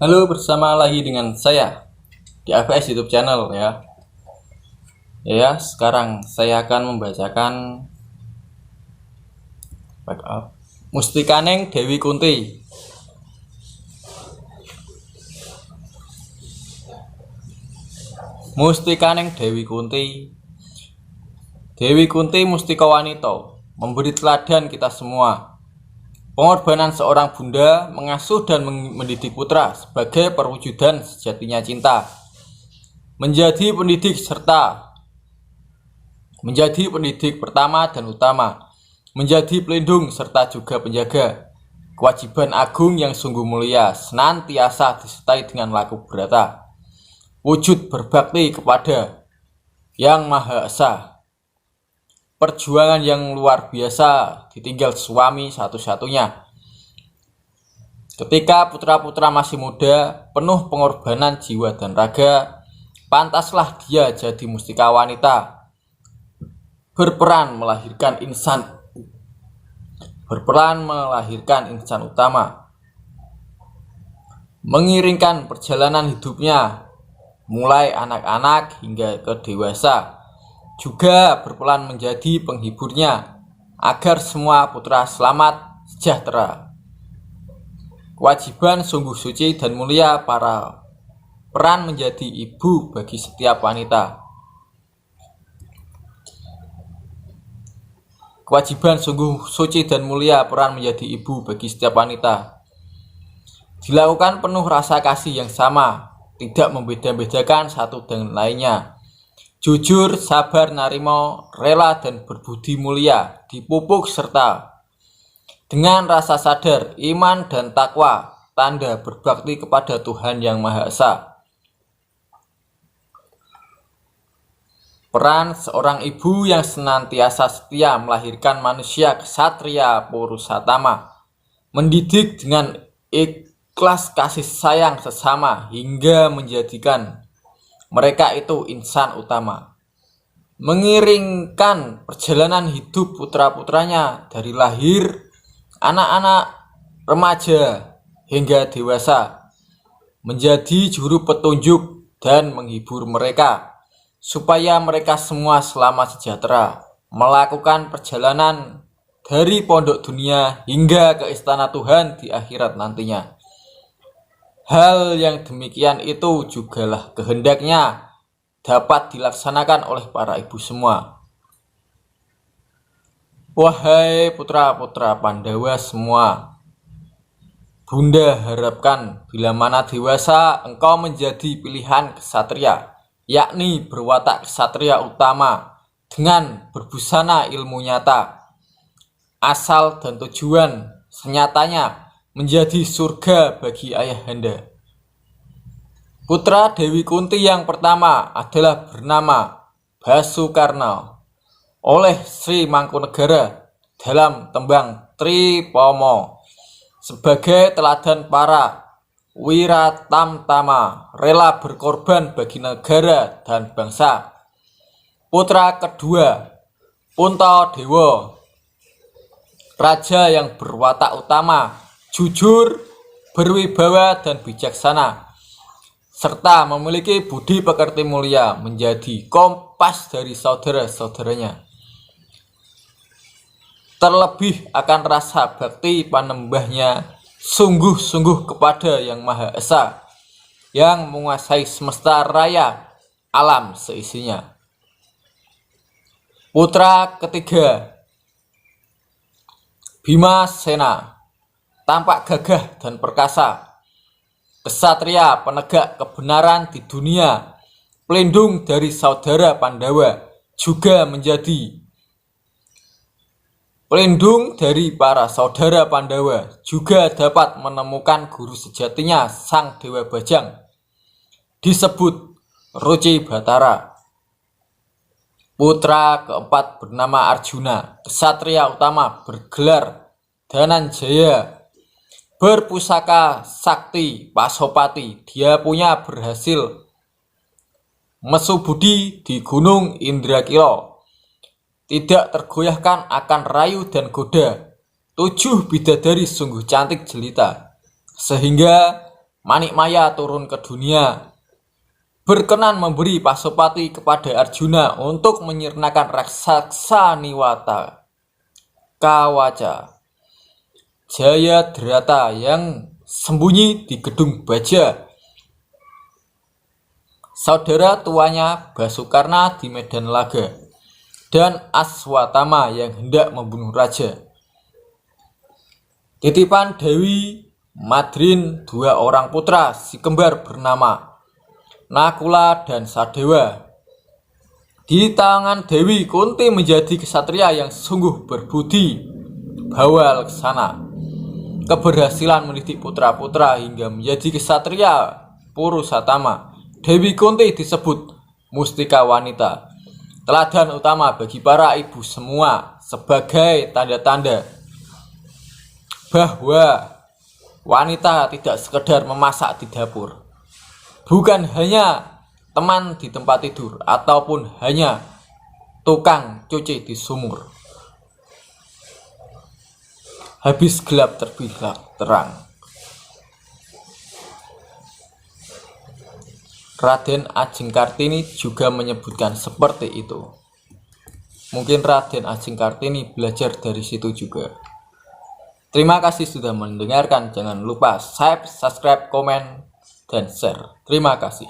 Halo, bersama lagi dengan saya di AVS YouTube channel ya. Sekarang saya akan membacakan Mustikaning Dewi Kunti. Mustikaning Dewi Kunti. Dewi Kunti mustika wanita, memberi teladan kita semua. Pengorbanan seorang bunda mengasuh dan mendidik putra sebagai perwujudan sejatinya cinta. Menjadi pendidik pertama dan utama, menjadi pelindung serta juga penjaga. Kewajiban agung yang sungguh mulia senantiasa disertai dengan laku berata. Wujud berbakti kepada Yang Maha Esa. Perjuangan yang luar biasa ditinggal suami satu-satunya. Ketika putra-putra masih muda, penuh pengorbanan jiwa dan raga, pantaslah dia jadi mustika wanita, berperan melahirkan insan utama, mengiringkan perjalanan hidupnya mulai anak-anak hingga ke dewasa, juga berperan menjadi penghiburnya agar semua putra selamat sejahtera. Kewajiban sungguh suci dan mulia para peran menjadi ibu bagi setiap wanita. Kewajiban sungguh suci dan mulia peran menjadi ibu bagi setiap wanita. Dilakukan penuh rasa kasih yang sama, tidak membeda-bedakan satu dengan lainnya. Jujur, sabar, narimo, rela dan berbudi mulia, dipupuk serta dengan rasa sadar, iman dan takwa, tanda berbakti kepada Tuhan Yang Maha Esa. Peran seorang ibu yang senantiasa setia melahirkan manusia ksatria purusatama, mendidik dengan ikhlas kasih sayang sesama hingga menjadikan mereka itu insan utama. Mengiringkan perjalanan hidup putra-putranya dari lahir, anak-anak, remaja hingga dewasa, menjadi juru petunjuk dan menghibur mereka, supaya mereka semua selamat sejahtera, melakukan perjalanan dari pondok dunia hingga ke istana Tuhan di akhirat nantinya. Hal yang demikian itu jugalah kehendaknya dapat dilaksanakan oleh para ibu semua. Wahai putra-putra Pandawa semua, Bunda harapkan bila mana dewasa engkau menjadi pilihan ksatria, yakni berwatak ksatria utama dengan berbusana ilmu nyata. Asal dan tujuan senyatanya menjadi surga bagi ayahanda. Putra Dewi Kunti yang pertama adalah bernama Basukarna oleh Sri Mangkunegara dalam tembang Tripomo sebagai teladan para wiratamtama rela berkorban bagi negara dan bangsa. Putra kedua Puntadewa, raja yang berwatak utama, jujur, berwibawa dan bijaksana, serta memiliki budi pekerti mulia, menjadi kompas dari saudara-saudaranya. Terlebih akan rasa bakti panembahnya sungguh-sungguh kepada Yang Maha Esa, yang menguasai semesta raya alam seisinya. Putra ketiga Bimasena, tampak gagah dan perkasa, ksatria penegak kebenaran di dunia, pelindung dari saudara Pandawa, juga menjadi pelindung dari para saudara Pandawa, juga dapat menemukan guru sejatinya Sang Dewa Bajang, disebut Ruci Batara. Putra keempat bernama Arjuna, ksatria utama bergelar Dananjaya, berpusaka sakti Pasopati. Dia punya berhasil mesubudi di Gunung Indrakiro, tidak tergoyahkan akan rayu dan goda 7 bidadari sungguh cantik jelita, sehingga Manikmaya turun ke dunia, berkenan memberi Pasopati kepada Arjuna untuk menyirnakan raksasa Niwata Kawaca Jayadrata yang sembunyi di gedung baja. Saudara tuanya Basukarna di medan laga, dan Aswatama yang hendak membunuh raja. Titipan Dewi Madrin 2 orang putra si kembar bernama Nakula dan Sadewa. Di tangan Dewi Kunti menjadi kesatria yang sungguh berbudi bawa laksana. Keberhasilan mendidik putra-putra hingga menjadi kesatria Purusatama. Dewi Kunti disebut mustika wanita, teladan utama bagi para ibu semua, sebagai tanda-tanda bahwa wanita tidak sekedar memasak di dapur, bukan hanya teman di tempat tidur, ataupun hanya tukang cuci di sumur. Habis gelap terbitlah terang. Raden Ajeng Kartini juga menyebutkan seperti itu. Mungkin Raden Ajeng Kartini belajar dari situ juga. Terima kasih sudah mendengarkan. Jangan lupa subscribe, komen, dan share. Terima kasih.